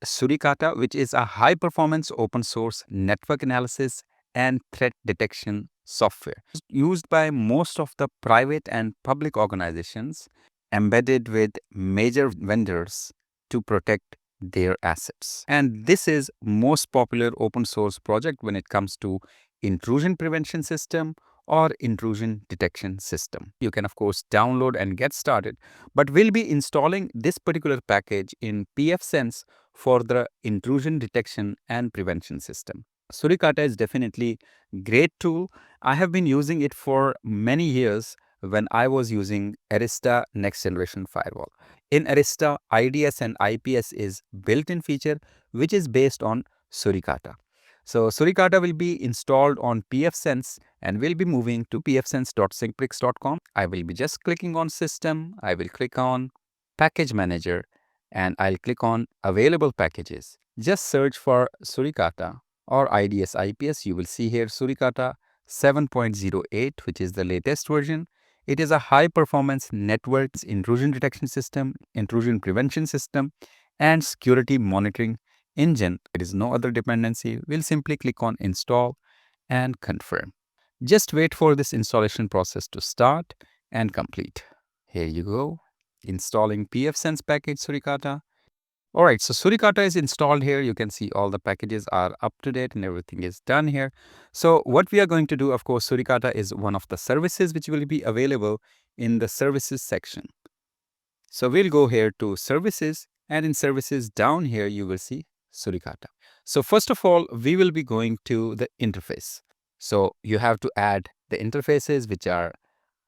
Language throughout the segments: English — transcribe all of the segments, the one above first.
Suricata, which is a high-performance open-source network analysis and threat detection software used by most of the private and public organizations embedded with major vendors to protect their assets. And this is most popular open source project when it comes to intrusion prevention system or intrusion detection system. You can of course download and get started, but we'll be installing this particular package in pfSense for the intrusion detection and prevention system. Suricata is definitely great tool. I have been using it for many years when I was using Arista next generation firewall. In Arista, IDS and IPS is built-in feature which is based on Suricata. So Suricata will be installed on pfSense and we'll be moving to pfsense.syncprix.com. I will be just clicking on system. I will click on package manager and I'll click on available packages. Just search for Suricata or IDS IPS. You will see here Suricata 7.08, which is the latest version. It is a high performance network intrusion detection system, intrusion prevention system, and security monitoring engine. There is no other dependency. We'll simply click on install and confirm. Just wait for this installation process to start and complete. Here you go, installing pfSense package Suricata. Alright, so Suricata is installed here. You can see all the packages are up to date and everything is done here. So what we are going to do, of course, Suricata is one of the services which will be available in the services section. So we'll go here to services, and in services down here you will see Suricata. So first of all, we will be going to the interface. So you have to add the interfaces which are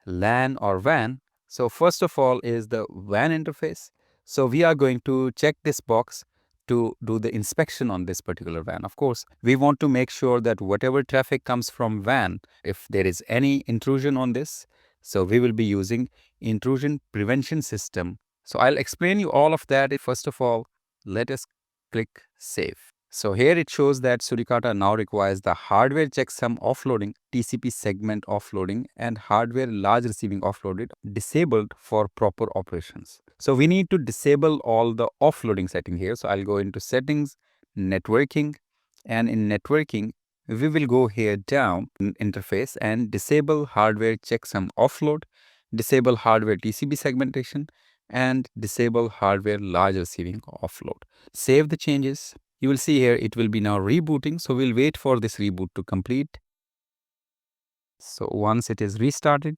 LAN or WAN. So first of all is the WAN interface. So we are going to check this box to do the inspection on this particular WAN. Of course, we want to make sure that whatever traffic comes from WAN, if there is any intrusion on this, so we will be using intrusion prevention system. So I'll explain you all of that. First of all, let us click save. So here it shows that Suricata now requires the hardware checksum offloading, TCP segment offloading, and hardware large receiving offloaded disabled for proper operations. So we need to disable all the offloading setting here. So I'll go into settings, networking, and in networking, we will go here down in interface and disable hardware checksum offload, disable hardware TCP segmentation, and disable hardware large receiving offload. Save the changes. You will see here it will be now rebooting. So we'll wait for this reboot to complete. So once it is restarted,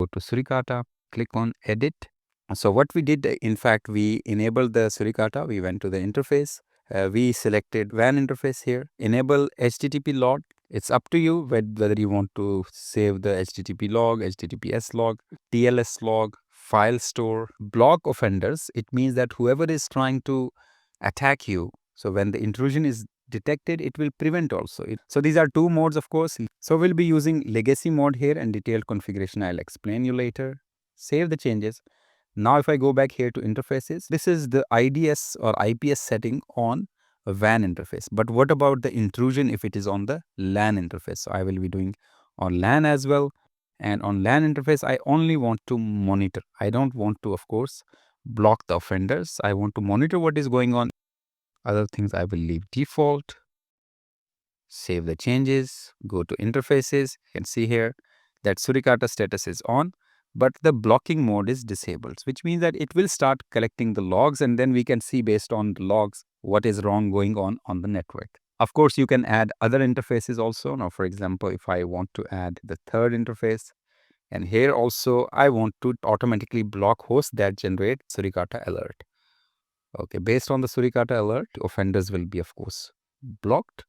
go to Suricata, click on edit. So what we did, in fact, we enabled the Suricata. We went to the interface. We selected WAN interface here. Enable HTTP log. It's up to you whether you want to save the HTTP log, HTTPS log, TLS log, file store, block offenders. It means that whoever is trying to attack you, so when the intrusion is detected, it will prevent also. So these are two modes, of course. So we'll be using legacy mode here, and detailed configuration I'll explain you later. Save the changes. Now if I go back here to interfaces, this is the IDS or IPS setting on a WAN interface. But what about the intrusion if it is on the LAN interface? So I will be doing on LAN as well. And on LAN interface, I only want to monitor. I don't want to, of course, block the offenders. I want to monitor what is going on. Other things I will leave default. Save the changes, go to interfaces. You can see here that Suricata status is on, but the blocking mode is disabled, which means that it will start collecting the logs, and then we can see based on the logs what is wrong going on the network. Of course, you can add other interfaces also. Now, for example, if I want to add the third interface, and here also I want to automatically block hosts that generate Suricata alert. Okay, based on the Suricata alert, offenders will be, of course, blocked.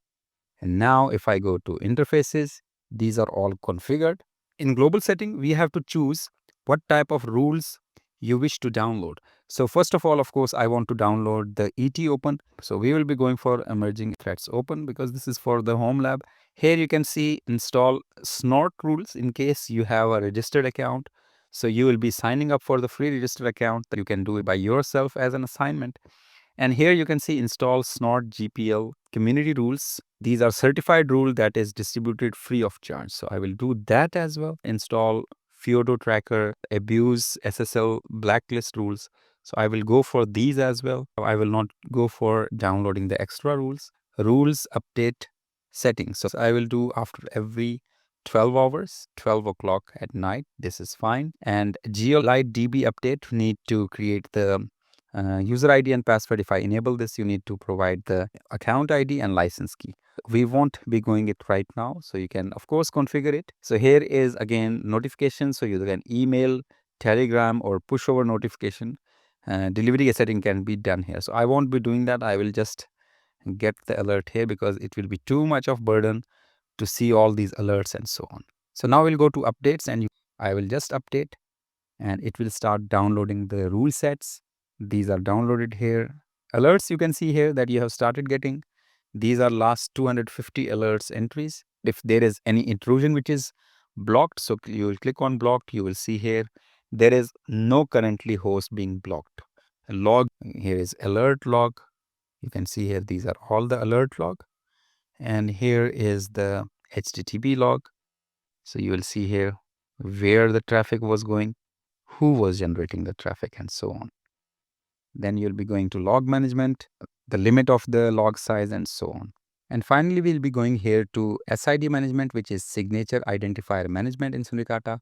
And now if I go to interfaces, these are all configured. In global setting, we have to choose what type of rules you wish to download. So first of all, of course, I want to download the ET open. So we will be going for emerging threats open because this is for the home lab. Here you can see install snort rules in case you have a registered account. So you will be signing up for the free registered account that you can do it by yourself as an assignment. And here you can see install snort GPL community rules. These are certified rule that is distributed free of charge. So I will do that as well. Install Feodo tracker, abuse SSL blacklist rules. So I will go for these as well. I will not go for downloading the extra rules. Rules update settings. So I will do after every 12 hours, 12 o'clock at night. This is fine. And GeoLite DB update, need to create the user ID and password. If I enable this, you need to provide the account ID and license key. We won't be going it right now. So you can, of course, configure it. So here is again notification. So you can email, Telegram, or push over notification. Delivery setting can be done here. So I won't be doing that. I will just get the alert here because it will be too much of burden to see all these alerts and so on. So now we'll go to updates and I will just update and it will start downloading the rule sets. These are downloaded here. Alerts you can see here that you have started getting. These are last 250 alerts entries. If there is any intrusion which is blocked, so you will click on blocked, you will see here there is no currently host being blocked. Log, here is alert log. You can see here these are all the alert log. And here is the HTTP log. So you will see here where the traffic was going, who was generating the traffic, and so on. Then you'll be going to log management, the limit of the log size, and so on. And finally, we'll be going here to SID management, which is signature identifier management in Suricata.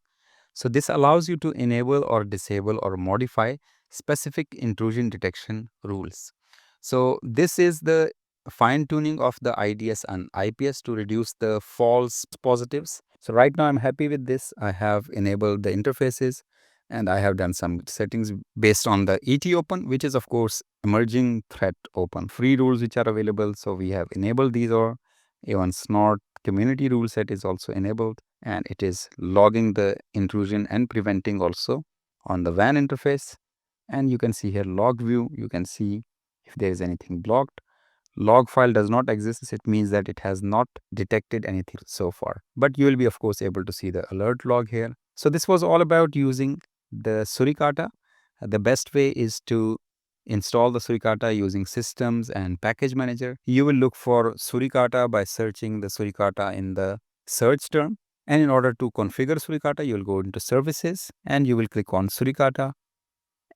So this allows you to enable or disable or modify specific intrusion detection rules. So this is the fine tuning of the IDS and IPS to reduce the false positives. So right now I'm happy with this. I have enabled the interfaces and I have done some settings based on the ET open, which is of course emerging threat open. Free rules which are available. So we have enabled these, or even snort community rule set is also enabled, and it is logging the intrusion and preventing also on the WAN interface. And you can see here log view. You can see if there is anything blocked. Log file does not exist. It means that it has not detected anything so far. But you will be of course able to see the alert log here. So this was all about using the Suricata. The best way is to install the Suricata using systems and package manager. You will look for Suricata by searching the Suricata in the search term. And in order to configure Suricata, you will go into services and you will click on Suricata,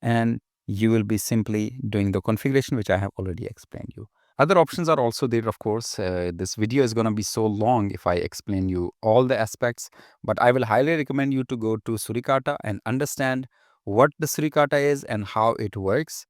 and you will be simply doing the configuration, which I have already explained you. Other options are also there, of course. This video is going to be so long if I explain you all the aspects, but I will highly recommend you to go to Suricata and understand what the Suricata is and how it works.